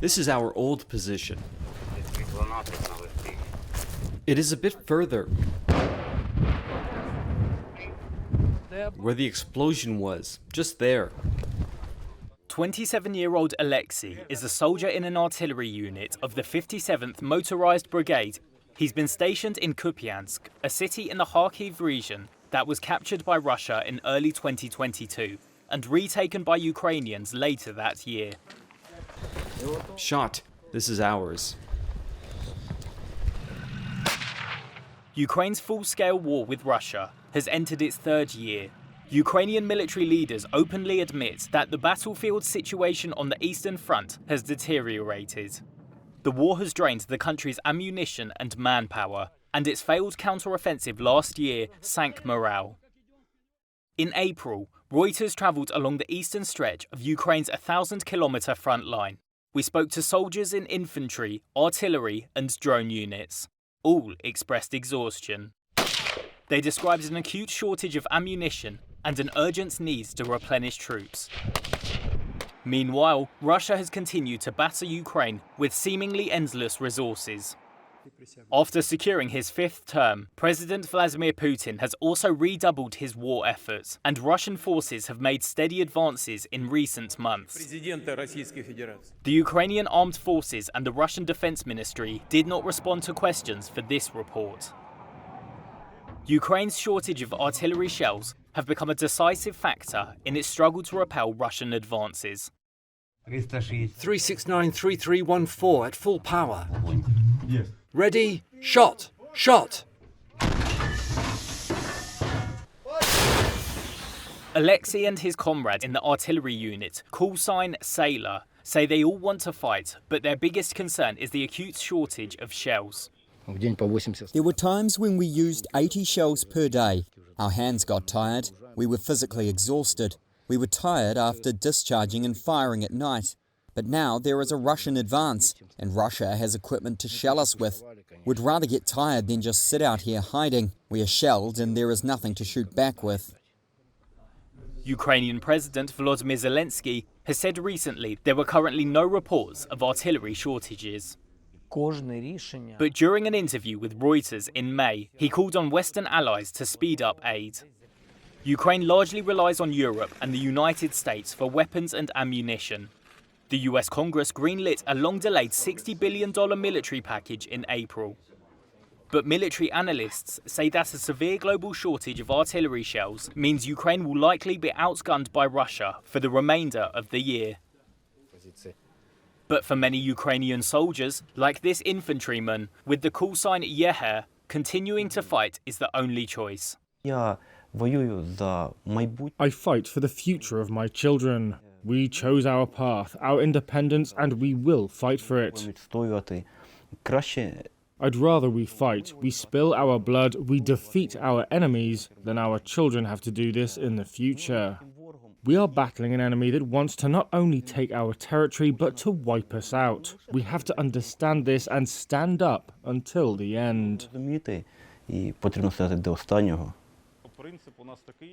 This is our old position. It is a bit further, where the explosion was, just there. 27-year-old Alexei is a soldier in an artillery unit of the 57th Motorized Brigade. He's been stationed in Kupiansk, a city in the Kharkiv region that was captured by Russia in early 2022 and retaken by Ukrainians later that year. Shot. This is ours. Ukraine's full-scale war with Russia has entered its third year. Ukrainian military leaders openly admit that the battlefield situation on the Eastern Front has deteriorated. The war has drained the country's ammunition and manpower, and its failed counter-offensive last year sank morale. In April, Reuters travelled along the eastern stretch of Ukraine's 1,000-kilometre front line. We spoke to soldiers in infantry, artillery and drone units. All expressed exhaustion. They described an acute shortage of ammunition and an urgent need to replenish troops. Meanwhile, Russia has continued to batter Ukraine with seemingly endless resources. After securing his fifth term, President Vladimir Putin has also redoubled his war efforts, and Russian forces have made steady advances in recent months. The Ukrainian Armed Forces and the Russian Defense Ministry did not respond to questions for this report. Ukraine's shortage of artillery shells have become a decisive factor in its struggle to repel Russian advances. 369-3314 at full power. Yes. Ready, shot, shot! Alexei and his comrade in the artillery unit, call sign Sailor, say they all want to fight, but their biggest concern is the acute shortage of shells. There were times when we used 80 shells per day. Our hands got tired, we were physically exhausted. We were tired after discharging and firing at night. But now there is a Russian advance, and Russia has equipment to shell us with. We'd rather get tired than just sit out here hiding. We are shelled and there is nothing to shoot back with. Ukrainian President Vladimir Zelensky has said recently there were currently no reports of artillery shortages. But during an interview with Reuters in May, he called on Western allies to speed up aid. Ukraine largely relies on Europe and the United States for weapons and ammunition. The US Congress greenlit a long-delayed $60 billion military package in April. But military analysts say that a severe global shortage of artillery shells means Ukraine will likely be outgunned by Russia for the remainder of the year. But for many Ukrainian soldiers, like this infantryman with the call sign Yeher, continuing to fight is the only choice. I fight for the future of my children. We chose our path, our independence, and we will fight for it. I'd rather we fight, we spill our blood, we defeat our enemies, than our children have to do this in the future. We are battling an enemy that wants to not only take our territory, but to wipe us out. We have to understand this and stand up until the end.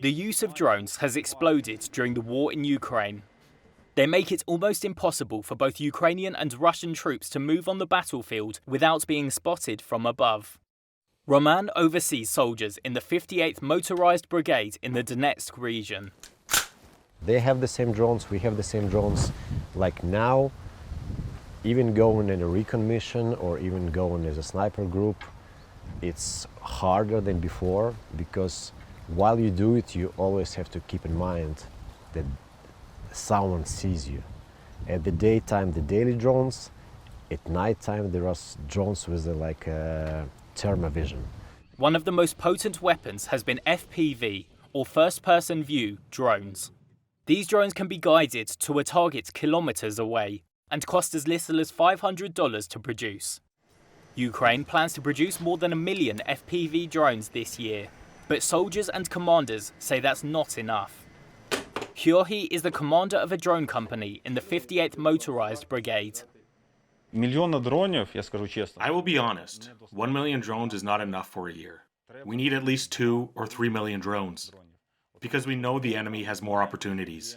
The use of drones has exploded during the war in Ukraine. They make it almost impossible for both Ukrainian and Russian troops to move on the battlefield without being spotted from above. Roman oversees soldiers in the 58th Motorized Brigade in the Donetsk region. They have the same drones, we have the same drones. Like now, even going in a recon mission or even going as a sniper group, it's harder than before, because while you do it, you always have to keep in mind that someone sees you. At the daytime, the daily drones. At nighttime, there are drones with thermovision. One of the most potent weapons has been FPV, or first-person view, drones. These drones can be guided to a target kilometers away and cost as little as $500 to produce. Ukraine plans to produce more than 1 million FPV drones this year, but soldiers and commanders say that's not enough. Hyori is the commander of a drone company in the 58th Motorized Brigade. I will be honest, 1 million drones is not enough for a year. We need at least 2 or 3 million drones, because we know the enemy has more opportunities.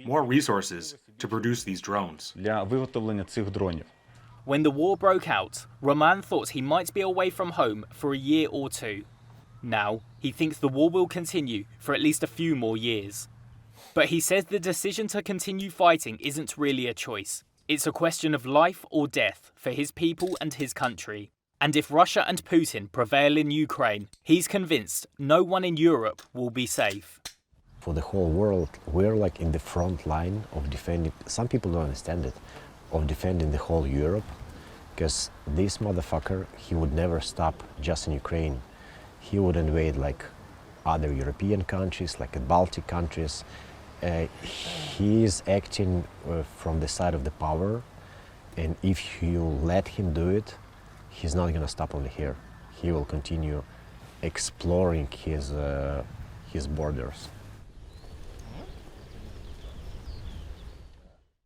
more resources to produce these drones. для виготовлення цих дронів. When the war broke out, Roman thought he might be away from home for a year or two. Now, he thinks the war will continue for at least a few more years. But he says the decision to continue fighting isn't really a choice. It's a question of life or death for his people and his country. And if Russia and Putin prevail in Ukraine, he's convinced no one in Europe will be safe. For the whole world, we're like in the front line of defending, some people don't understand it, of defending the whole Europe, because this motherfucker, he would never stop just in Ukraine. He would invade like other European countries, like the Baltic countries. He is acting from the side of the power, and if you let him do it, he's not gonna stop only here. He will continue exploring his borders.